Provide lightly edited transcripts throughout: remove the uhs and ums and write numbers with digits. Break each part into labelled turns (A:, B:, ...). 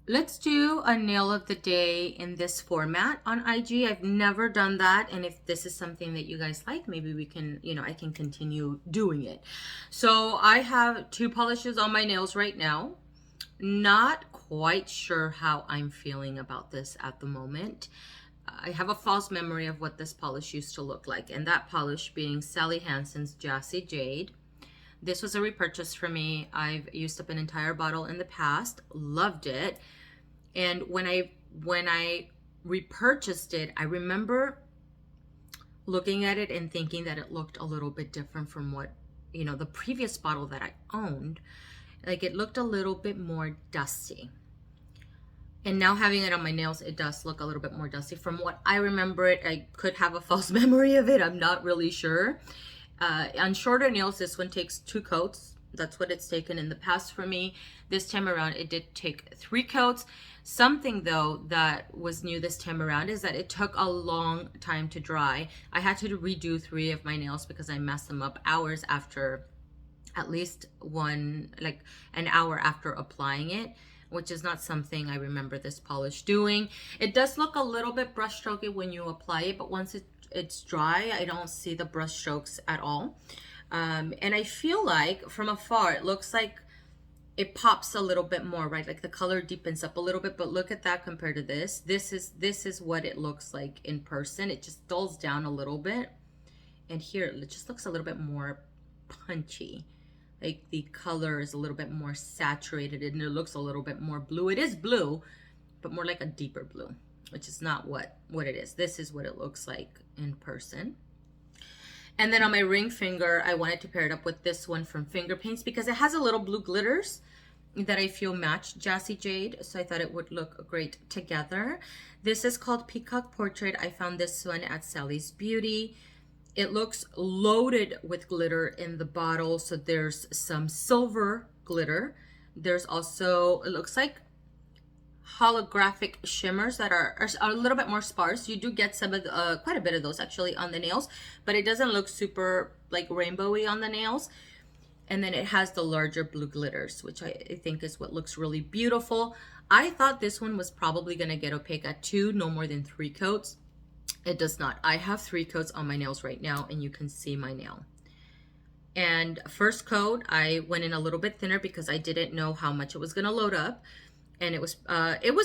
A: Let's do a nail of the day in this format on IG. I've never done that. And if this is something that you guys like, maybe we can, I can continue doing it. So I have two polishes on my nails right now. Not quite sure how I'm feeling about this at the moment. I have a false memory of what this polish used to look like. And that polish being Sally Hansen's Jazzy Jade. This was a repurchase for me. I've used up an entire bottle in the past, loved it. And when I repurchased it, I remember looking at it and thinking that it looked a little bit different from what, the previous bottle that I owned. Like it looked a little bit more dusty. And now having it on my nails, it does look a little bit more dusty. From what I remember it, I could have a false memory of it. I'm not really sure. On shorter nails, this one takes 2 coats. That's what it's taken in the past for me. This time around, it did take 3 coats. Something though that was new this time around is that it took a long time to dry. I had to redo 3 of my nails because I messed them up hours after, at least like an hour after applying it, which is not something I remember this polish doing. It does look a little bit brush strokey when you apply it, but once it's dry, I don't see the brush strokes at all. And I feel like from afar, it looks like it pops a little bit more, right? Like the color deepens up a little bit, but look at that compared to this. This is what it looks like in person. It just dulls down a little bit. And here, it just looks a little bit more punchy. Like the color is a little bit more saturated and it looks a little bit more blue. It is blue, but more like a deeper blue, which is not what it is. This is what it looks like in person. And then on my ring finger, I wanted to pair it up with this one from Finger Paints because it has a little blue glitters that I feel match Jazzy Jade. So I thought it would look great together. This is called Peacock Portrait. I found this one at Sally's Beauty. It looks loaded with glitter in the bottle. So there's some silver glitter. There's also, it looks like holographic shimmers that are a little bit more sparse. You do get some of the, quite a bit of those actually on the nails, but it doesn't look super like rainbowy on the nails. And then it has the larger blue glitters, which I think is what looks really beautiful. I thought this one was probably going to get opaque at 2, no more than 3 coats. It does not. I have 3 coats on my nails right now, and you can see my nail. And first coat, I went in a little bit thinner because I didn't know how much it was going to load up. And it was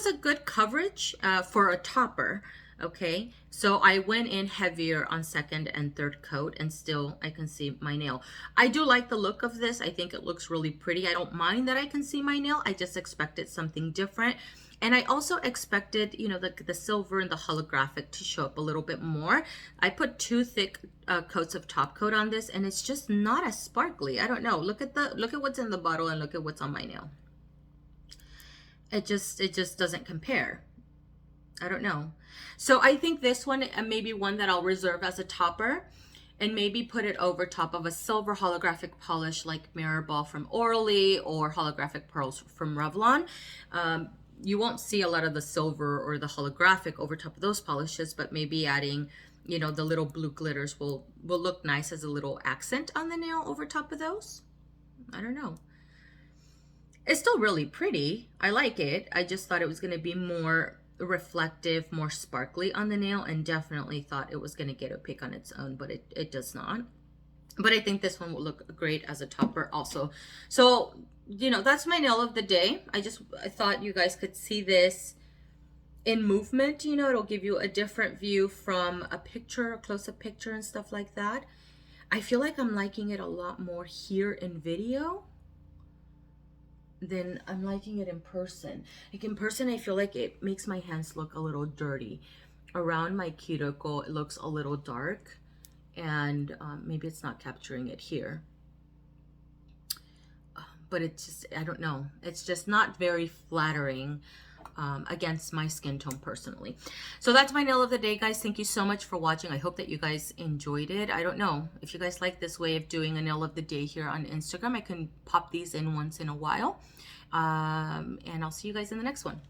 A: a good coverage for a topper. Okay, so I went in heavier on second and third coat, and still I can see my nail. I do like the look of this. I think it looks really pretty. I don't mind that I can see my nail. I just expected something different. And I also expected, the silver and the holographic to show up a little bit more. I put 2 thick coats of top coat on this, and it's just not as sparkly. I don't know. Look at what's in the bottle and look at what's on my nail. It just doesn't compare. I don't know. So I think this one may be one that I'll reserve as a topper and maybe put it over top of a silver holographic polish like Mirror Ball from Orly or holographic pearls from Revlon. You won't see a lot of the silver or the holographic over top of those polishes, but maybe adding, the little blue glitters will look nice as a little accent on the nail over top of those. I don't know. It's still really pretty. I like it. I just thought it was going to be more reflective, more sparkly on the nail, and definitely thought it was going to get opaque on its own, but it does not. But I think this one will look great as a topper also. So, that's my nail of the day. I thought you guys could see this in movement. It'll give you a different view from a picture, a close-up picture and stuff like that. I feel like I'm liking it a lot more here in video than I'm liking it in person. Like in person, I feel like it makes my hands look a little dirty. Around my cuticle, it looks a little dark, and maybe it's not capturing it here. But it's just, I don't know. It's just not very flattering against my skin tone personally. So that's my nail of the day, guys. Thank you so much for watching. I hope that you guys enjoyed it. I don't know if you guys like this way of doing a nail of the day here on Instagram. I can pop these in once in a while. And I'll see you guys in the next one.